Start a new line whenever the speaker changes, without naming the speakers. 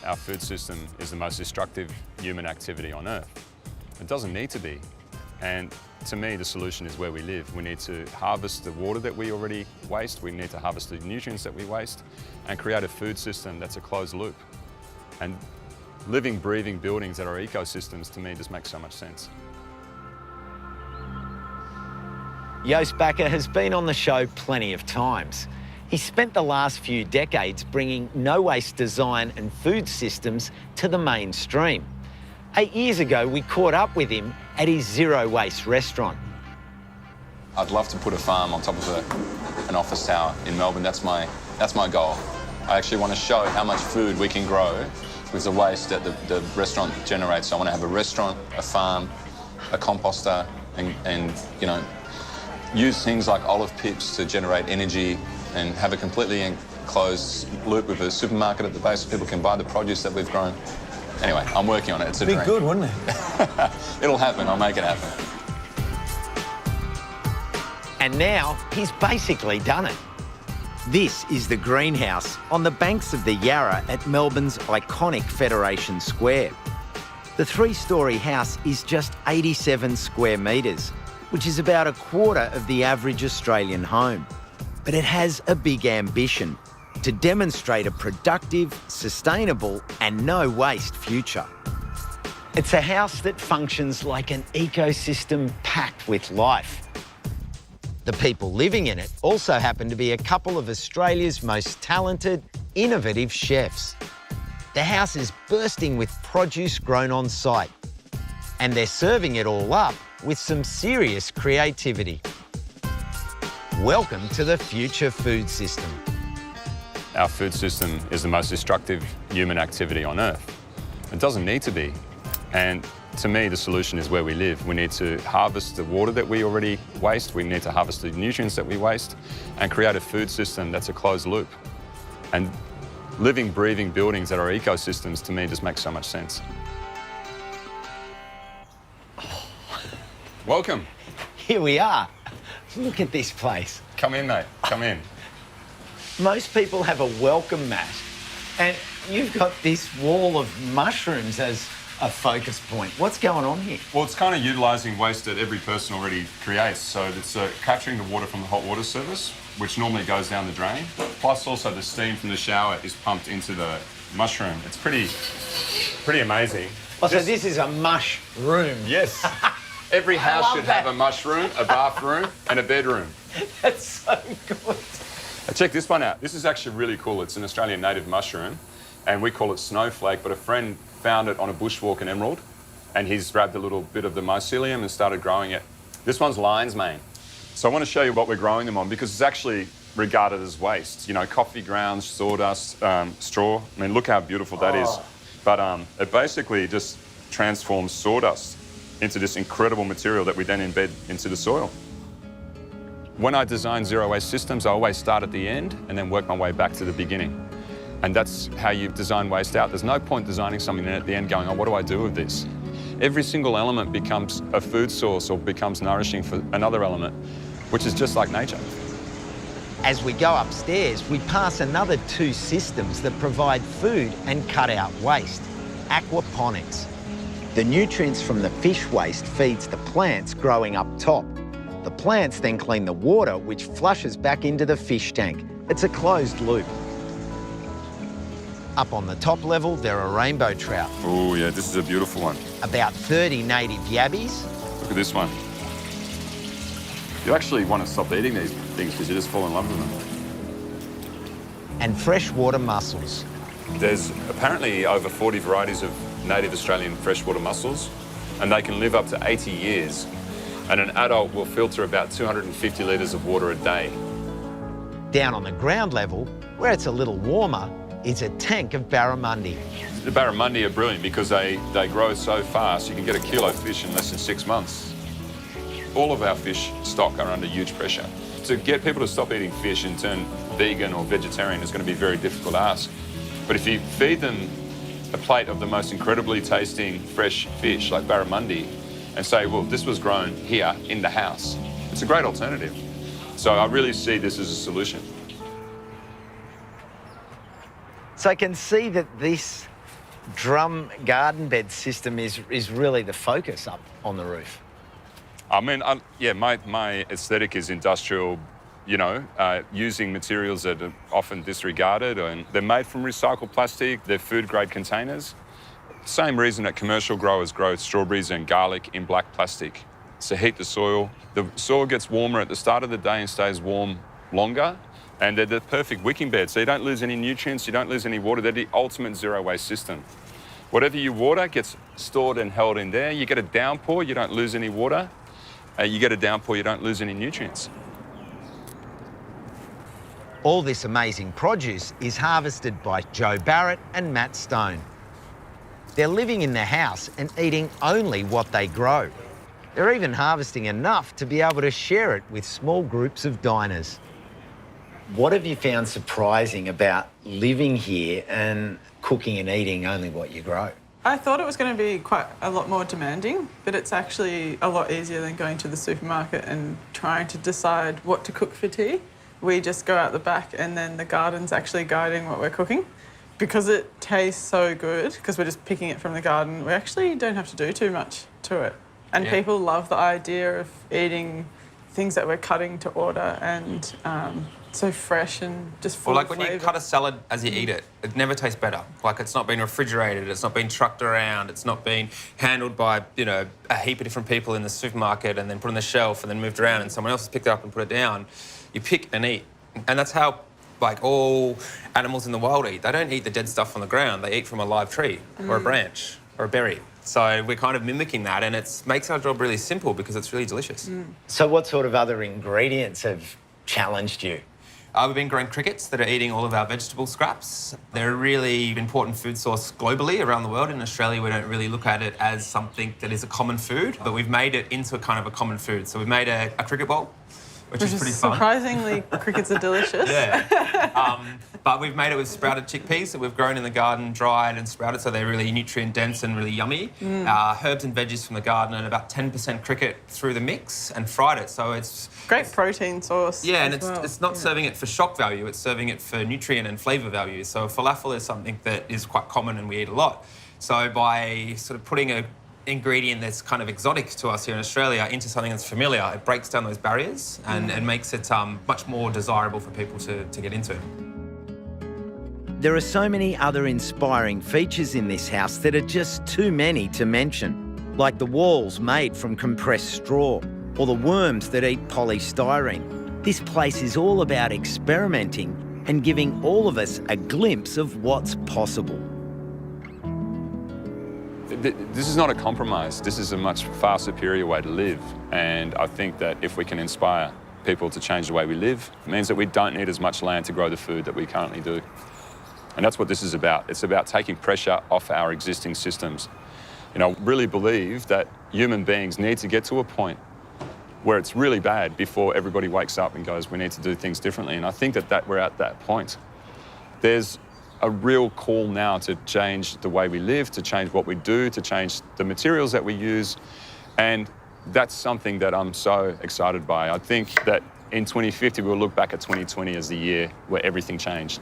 Our food system is the most destructive human activity on Earth. It doesn't need to be. And to me, the solution is where we live. We need to harvest the water that we already waste, we need to harvest the nutrients that we waste, and create a food system that's a closed loop. And living, breathing buildings that are ecosystems, to me, just makes so much sense.
Joost Baker has been on the show plenty of times. He spent the last few decades bringing no-waste design and food systems to the mainstream. 8 years ago, we caught up with him at his zero-waste restaurant.
I'd love to put a farm on top of an office tower in Melbourne. That's my goal. I actually want to show how much food we can grow with the waste that the restaurant generates. So I want to have a restaurant, a farm, a composter, and you know, use things like olive pips to generate energy and have a completely enclosed loop with a supermarket at the base so people can buy the produce that we've grown. Anyway, I'm working on it. It's a dream.
It'd be good, wouldn't it?
It'll happen. I'll make it happen.
And now he's basically done it. This is the greenhouse on the banks of the Yarra at Melbourne's iconic Federation Square. The three-storey house is just 87 square metres, which is about a quarter of the average Australian home. But it has a big ambition: to demonstrate a productive, sustainable and no-waste future. It's a house that functions like an ecosystem packed with life. The people living in it also happen to be a couple of Australia's most talented, innovative chefs. The house is bursting with produce grown on site, and they're serving it all up with some serious creativity. Welcome to the future food system.
Our food system is the most destructive human activity on Earth. It doesn't need to be. And to me, the solution is where we live. We need to harvest the water that we already waste, we need to harvest the nutrients that we waste, and create a food system that's a closed loop. And living, breathing buildings that are ecosystems, to me, just makes so much sense. Welcome.
Here we are. Look at this place.
Come in, mate. Come in.
Most people have a welcome mat, and you've got this wall of mushrooms as a focus point. What's going on here?
Well, it's kind of utilising waste that every person already creates. So it's capturing the water from the hot water service, which normally goes down the drain. Plus also the steam from the shower is pumped into the mushroom. It's pretty amazing.
Oh, so this is a mush room.
Yes. Every house should have a mushroom, a bathroom and a bedroom.
That's so good.
Check this one out. This is actually really cool. It's an Australian native mushroom, and we call it snowflake, but a friend found it on a bushwalk in Emerald, and he's grabbed a little bit of the mycelium and started growing it. This one's lion's mane. So I want to show you what we're growing them on, because it's actually regarded as waste. You know, coffee grounds, sawdust, straw. I mean, look how beautiful that is. But it basically just transforms sawdust into this incredible material that we then embed into the soil. When I design zero-waste systems, I always start at the end and then work my way back to the beginning. And that's how you design waste out. There's no point designing something and at the end going, oh, what do I do with this? Every single element becomes a food source or becomes nourishing for another element, which is just like nature.
As we go upstairs, we pass another two systems that provide food and cut out waste: aquaponics. The nutrients from the fish waste feeds the plants growing up top. The plants then clean the water, which flushes back into the fish tank. It's a closed loop. Up on the top level, there are rainbow trout.
Oh yeah, this is a beautiful one.
About 30 native yabbies.
Look at this one. You actually want to stop eating these things because you just fall in love with them.
And freshwater mussels.
There's apparently over 40 varieties of native Australian freshwater mussels, and they can live up to 80 years. And an adult will filter about 250 litres of water a day.
Down on the ground level, where it's a little warmer, is a tank of barramundi.
The barramundi are brilliant because they grow so fast. You can get a kilo of fish in less than 6 months. All of our fish stock are under huge pressure. To get people to stop eating fish and turn vegan or vegetarian is going to be a very difficult ask. But if you feed them a plate of the most incredibly tasting fresh fish like barramundi and say, well, this was grown here in the house, it's a great alternative. So I really see this as a solution.
So I can see that this drum garden bed system is really the focus up on the roof.
I mean, yeah, my aesthetic is industrial, using materials that are often disregarded, and they're made from recycled plastic, they're food-grade containers. Same reason that commercial growers grow strawberries and garlic in black plastic. It's to heat the soil. The soil gets warmer at the start of the day and stays warm longer, and they're the perfect wicking bed, so you don't lose any nutrients, you don't lose any water. They're the ultimate zero-waste system. Whatever you water gets stored and held in there. You get a downpour, you don't lose any water. You get a downpour, you don't lose any nutrients.
All this amazing produce is harvested by Joe Barrett and Matt Stone. They're living in their house and eating only what they grow. They're even harvesting enough to be able to share it with small groups of diners. What have you found surprising about living here and cooking and eating only what you grow?
I thought it was going to be quite a lot more demanding, but it's actually a lot easier than going to the supermarket and trying to decide what to cook for tea. We just go out the back and then the garden's actually guiding what we're cooking. Because it tastes so good, because we're just picking it from the garden, we actually don't have to do too much to it. And people love the idea of eating things that we're cutting to order and so fresh and just full of
when
flavour.
you cut a salad as you eat it, it never tastes better. Like, it's not been refrigerated, it's not been trucked around, it's not been handled by, a heap of different people in the supermarket and then put on the shelf and then moved around and someone else has picked it up and put it down. You pick and eat. And that's how, all animals in the wild eat. They don't eat the dead stuff on the ground, they eat from a live tree or a branch or a berry. So we're kind of mimicking that, and it makes our job really simple because it's really delicious.
So what sort of other ingredients have challenged you?
We've been growing crickets that are eating all of our vegetable scraps. They're a really important food source globally around the world. In Australia, we don't really look at it as something that is a common food, but we've made it into a kind of a common food. So we've made a cricket bowl, which is pretty fun.
Surprisingly, crickets are delicious.
But we've made it with sprouted chickpeas that we've grown in the garden, dried and sprouted, so they're really nutrient dense and really yummy. Herbs and veggies from the garden and about 10% cricket through the mix and fried it. So it's
great protein source.
Yeah, and it's not serving it for shock value, it's serving it for nutrient and flavour value. So falafel is something that is quite common and we eat a lot. So by sort of putting an ingredient that's kind of exotic to us here in Australia into something that's familiar, it breaks down those barriers and makes it much more desirable for people to get into.
There are so many other inspiring features in this house that are just too many to mention, like the walls made from compressed straw or the worms that eat polystyrene. This place is all about experimenting and giving all of us a glimpse of what's possible.
This is not a compromise. This is a much far superior way to live. And I think that if we can inspire people to change the way we live, it means that we don't need as much land to grow the food that we currently do. And that's what this is about. It's about taking pressure off our existing systems. I really believe that human beings need to get to a point where it's really bad before everybody wakes up and goes, we need to do things differently. And I think that we're at that point. There's a real call now to change the way we live, to change what we do, to change the materials that we use. And that's something that I'm so excited by. I think that in 2050, we'll look back at 2020 as the year where everything changed.